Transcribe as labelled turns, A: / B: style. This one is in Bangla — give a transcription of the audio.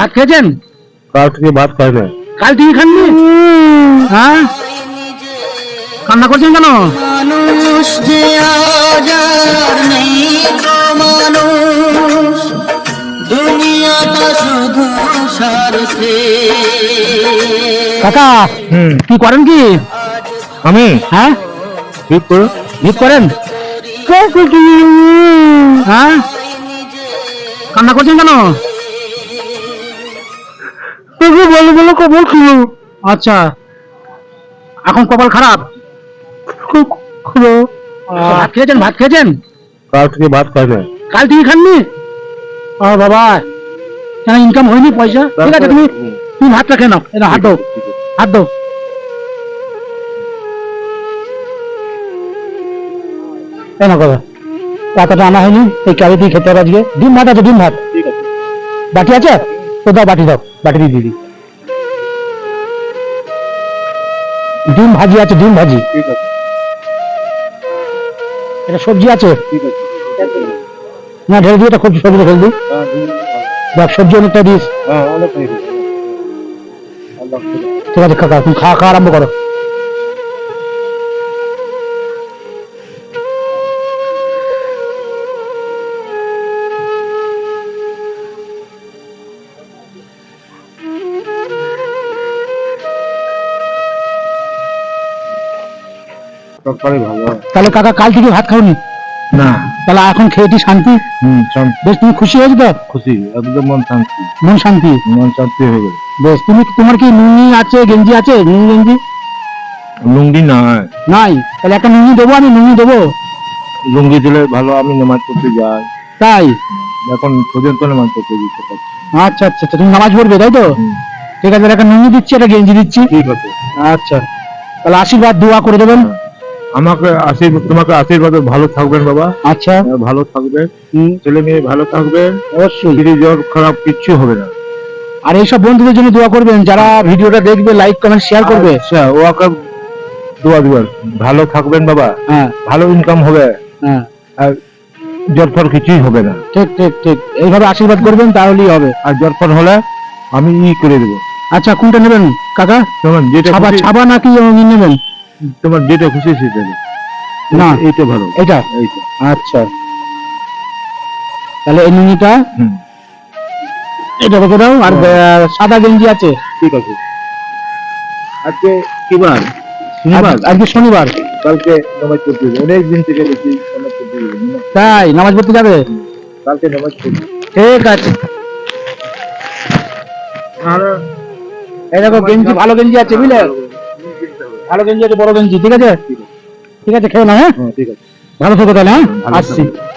A: ভাত খেয়েছেন?
B: কাল থেকে ভাত খাই না।
A: কাল থেকে খাননি? হ্যাঁ, কান্না করছেন কেন?
C: মানুষ যে আজ আর নেই গো মানুষ, দুনিয়াটা শুধু স্বার্থে।
A: কাকা কি করেন কি?
B: আমি
A: হ্যাঁ,
B: ঠিক করে
A: ভিক করেন? হ্যাঁ, কান্না করছেন কেন?
B: বলো বলো কবল ছিল।
A: আচ্ছা, এখন কপাল খারাপ? ভাত খেয়েছেন? ভাত খেয়েছেন?
B: কাল থেকে ভাত খাই না।
A: কাল থেকে খাননি? ও বাবা, কেন ইনকাম হয়নি পয়সা? ঠিক আছে, তুমি তুমি ভাতটা খেয়ে নাও। এটা হাত দাও, হাত দাও। কেন কথা টাকাটা আনা হয়নি, এই কালি দিয়ে খেতে হবে আজকে। ডিম ভাত আছে? ডিম ভাত
B: ঠিক আছে।
A: বাটি আছে তো দাও, বাটি দাও, বাটি দিয়ে দিদি। ডিম ভাজি আছে? ডিম ভাজি।
B: ঠিক আছে।
A: এটা সবজি আছে?
B: ঠিক আছে।
A: না ঢেলে দিয়ে, এটা সবজি সবজি ঢেলে দিই। দেখ সবজি অনেকটা দিস।
B: হ্যাঁ অনেক হয়ে গেছে। আল্লাহ হাফেজ।
A: ঠিক আছে কাকা, তুমি খাওয়া খাওয়া আরম্ভ করো।
B: সবটাই ভালো।
A: তাহলে কাকা কাল থেকে ভাত খাওনি?
B: না।
A: তাহলে এখন খেয়েটি শান্তি? বেশ, তুমি খুশি হয়েছো তো?
B: খুশি, একদম মন শান্তি।
A: মন শান্তি?
B: মন শান্তি হয়ে গেল।
A: বেশ, তুমি তোমার কি নুঙ্গি আছে, গেঞ্জি আছে? নুঙ্গি গেঞ্জি
B: লুঙ্গি নাই।
A: নাই? তাহলে একটা নুঙ্গি দেবো, আমি নুঙ্গি দেবো।
B: লুঙ্গি দিলে ভালো, আমি নামাজ পড়তে যাই।
A: তাই?
B: এখন পর্যন্ত নামাজ পড়তে যেতে পারছি।
A: আচ্ছা আচ্ছা আচ্ছা, তুমি নামাজ পড়বে তাই তো? ঠিক আছে, একটা নুঙ্গি দিচ্ছি, একটা গেঞ্জি দিচ্ছি।
B: ঠিক আছে।
A: আচ্ছা, তাহলে আশীর্বাদ দোয়া করে দেবেন।
B: আমাকে আশীর্বাদ, তোমাকে আশীর্বাদ, ভালো থাকবেন বাবা।
A: আচ্ছা,
B: ভালো থাকবে, ছেলে মেয়ে ভালো থাকবে,
A: অবশ্যই।
B: যদি জ্বর খারাপ কিচ্ছু হবে না।
A: আর এইসব বন্ধুদের জন্য দোয়া করবেন যারা ভিডিওটা দেখবে, লাইক কমেন্ট শেয়ার করবে।
B: আচ্ছা, ওকে দোয়া দিবেন, ভালো থাকবেন বাবা।
A: হ্যাঁ
B: ভালো ইনকাম হবে,
A: হ্যাঁ,
B: আর জ্বর ফর কিছুই হবে না।
A: ঠিক ঠিক ঠিক, এইভাবে আশীর্বাদ করবেন তাহলেই হবে।
B: আর জ্বর ফর হলে আমি করে দেবো।
A: আচ্ছা, কোনটা নেবেন কাকা?
B: তোমার যেটা
A: ছাবা
B: খুশি,
A: ছাবা নাকি ই নেবেন?
B: তোমার যেটা খুশি সেটা নেবে।
A: না,
B: এইটা ভালো।
A: এটা?
B: এইটা।
A: আচ্ছা, তাহলে এই নুনিটা
B: হুম,
A: এটা রেখে দাও। আর সাদা গেঞ্জি আছে?
B: ঠিক আছে। আজকে কি বার? শনিবার।
A: আজকে শনিবার।
B: কালকে নামাজ পড়তে যাবে, অনেক দিন থেকে দেখি নামাজ পড়তে যাবে।
A: তাই নামাজ পড়তে যাবে?
B: কালকে নামাজ পড়বে।
A: ঠিক আছে।
B: আর
A: এই দেখো গেঞ্জি, ভালো গেঞ্জি আছে বুঝলে? ভালো গেঞ্জি আছে, বড় গেঞ্জি। ঠিক আছে, ঠিক আছে, খেয়ে নাও। হ্যাঁ,
B: হ্যাঁ ঠিক আছে।
A: ভালো থেকো তাহলে। হ্যাঁ,
B: ভালো
A: আসছি।
B: থাকো।